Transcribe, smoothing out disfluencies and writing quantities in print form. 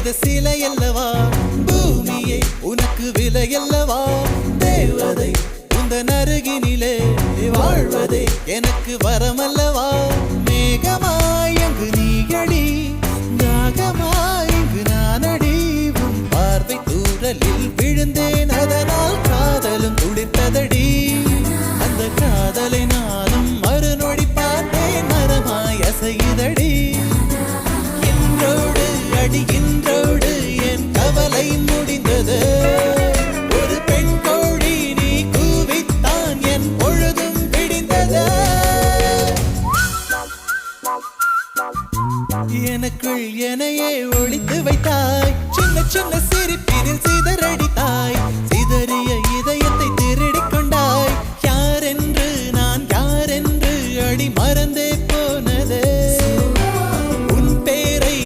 செய்த சிலை அல்லவா பூமியே உனக்கு விலை அல்லவா தேவதை உந்தன் அருகினிலே வாழ்வதே எனக்கு வரமல்லவா மேகமாய் அங்கு நீயடி நாகமாய் இங்கு நானடி உன் பார்வை தூரலில் விழுந்தேன் அதனால் காதலும் துளிர்த்ததடி அந்த காதலை நானும் மறுநொடி பார்த்தேன் மரமாய் அசையுதடி இன்றோடு அடிகின்றோடு என் கவலை முடிந்தது ஒரு பெண் கோழி நீ கூவித்தான் என் பொழுதும் விடிந்தது எனக்குள் எனையே ஒளித்து வைத்தாய் சின்ன சின்ன சிரிப்பினில் சிதறடித்தாய் சிதறிய